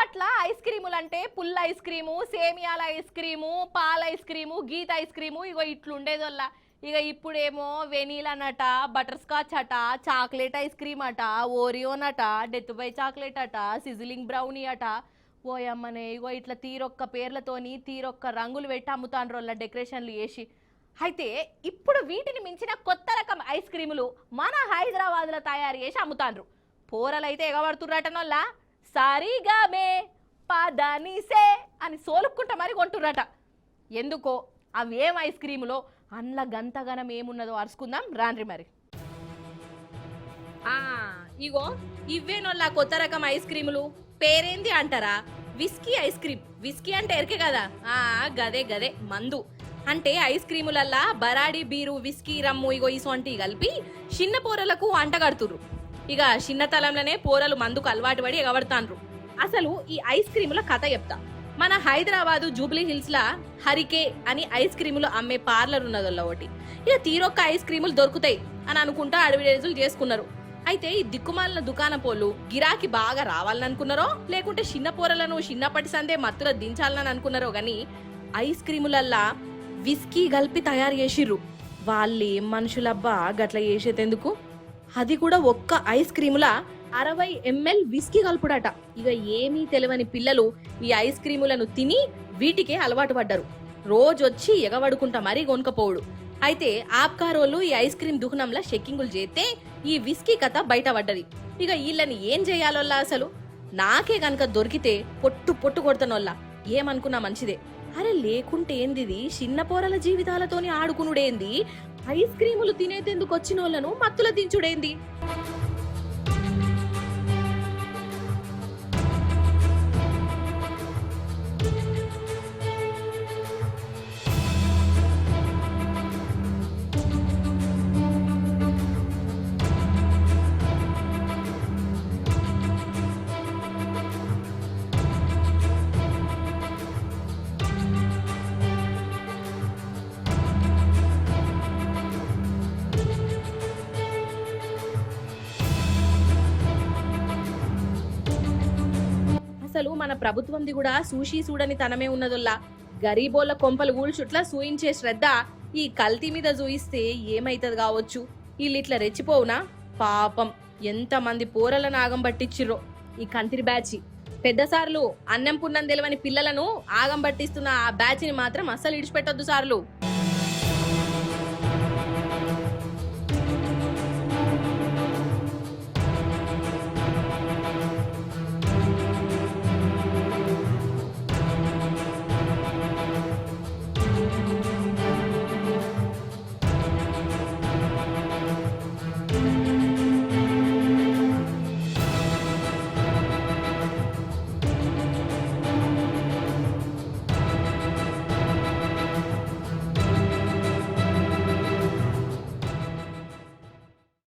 అప్పట్ల ice క్రీములు అంటే పుల్ల ఐస్ క్రీము, సేమియాల ఐస్ క్రీము, పాల ఐస్ క్రీము, గీత ఐస్ క్రీము ఇగో ఇట్లుండేదోల్లా. ఇక ఇప్పుడేమో వెనీలా అట, బటర్ స్కాచ్ అట, చాక్లెట్ ఐస్ క్రీమ్ అట, ఓరియోన్ అట, డెత్ బై చాక్లెట్ అట, సిజిలింగ్ బ్రౌనీ అట. ఓయమ్మనే ఇగో ఇట్లా తీరొక్క పేర్లతోని తీరొక్క రంగులు పెట్టి అమ్ముతాండ్రోళ్ళ డెకరేషన్లు వేసి. అయితే ఇప్పుడు వీటిని మించిన కొత్త రకం ఐస్ క్రీములు మన హైదరాబాద్లో తయారు చేసి అమ్ముతాండ్రు. పోరలైతే ఎగబడుతుర్రటనోళ్ళ సారీగామే పదనిసే అని సోలుక్కుంటా మరి కొంటుర్రట. ఎందుకో అవేం ఐస్ క్రీములో అండ్ల గంతగనం ఏమున్నదో అరుచుకుందాం రాన్రి మరి. ఇగో ఇవేనోళ్ళ కొత్త రకం ఐస్ క్రీములు. పేరేంది అంటారా? Whisky ice cream. విస్కీ అంటే ఎరికే కదా, గదే గదే మందు. అంటే ఐస్ క్రీములల్లా బరాడి, బీరు, విస్కీ, రమ్ము ఇగో ఇసొంటి కలిపి చిన్న పోరలకు అంటగడుతుర్రు. ఇక చిన్నతలంలోనే పోరలు మందుకు అలవాటు పడి ఎగబడతాండ్రు. అసలు ఈ ఐస్ క్రీముల కథ చెప్తా. మన హైదరాబాదు జూబ్లీ హిల్స్ లా హరికే అని ఐస్ క్రీములు అమ్మే పార్లర్ ఉన్నదల్లా ఒకటి. ఇక తీరొక్క ఐస్ క్రీములు దొరుకుతాయి అని అనుకుంటా అడవిడేజులు చేసుకున్నారు. అయితే ఈ దిక్కుమాలిన దుకాణం పోళ్ళు గిరాకీ బాగా రావాలని అనుకున్నారో లేకుంటే చిన్న పోరలను చిన్నప్పటి సందే మత్తులో దించాలని అనుకున్నారో గాని ఐస్ క్రీములల్లా విస్కీ కలిపి తయారు చేసిర్రు. వాళ్ళేం మనుషులబ్బా గట్ల చేసేదెందుకు? అది కూడా ఒక్క ఐస్ క్రీముల 60 ml విస్కీ కలుపుడట. ఇక ఏమీ తెలియని పిల్లలు ఈ ఐస్ క్రీములను తిని వీటికే అలవాటు పడ్డారు. రోజొచ్చి ఎగబడుకుంటా మరీ కొనుకపోవుడు. అయితే ఆప్కారోళ్ళు ఈ ఐస్ క్రీమ్ దుకాణంలో చెక్కింగులు చేస్తే ఈ విస్కీ కథ బయట పడ్డది. ఇక వీళ్ళని ఏం చేయాలోల్లా? అసలు నాకే గనక దొరికితే పొట్టు పొట్టు కొడతానోల్లా. ఏమనుకున్నా మంచిదే. అరే లేకుంటే ఏందిది, చిన్న పోరల జీవితాలతోని ఆడుకునుడేంది, ఐస్ క్రీములు తినేందుకు వచ్చిన వాళ్ళను మత్తుల దించుడేంది? అసలు మన ప్రభుత్వంది కూడా సూషి చూడని తనమే ఉన్నదొల్లా. గరీబోళ్ళ కొంపలు గూల్చుట్లా సూయించే శ్రద్ధ ఈ కల్తీ మీద చూయిస్తే ఏమైతుంది కావచ్చు. వీళ్ళిట్లా రెచ్చిపోవునా? పాపం ఎంతమంది పోరల నాగం పట్టించిర్రో ఈ కంత్రి బ్యాచ్. పెద్దసార్లు అన్నం పున్నం తెలవని పిల్లలను ఆగం పట్టిస్తున్న ఆ బ్యాచ్ని మాత్రం అస్సలు ఇడిచిపెట్టొద్దు సార్లు.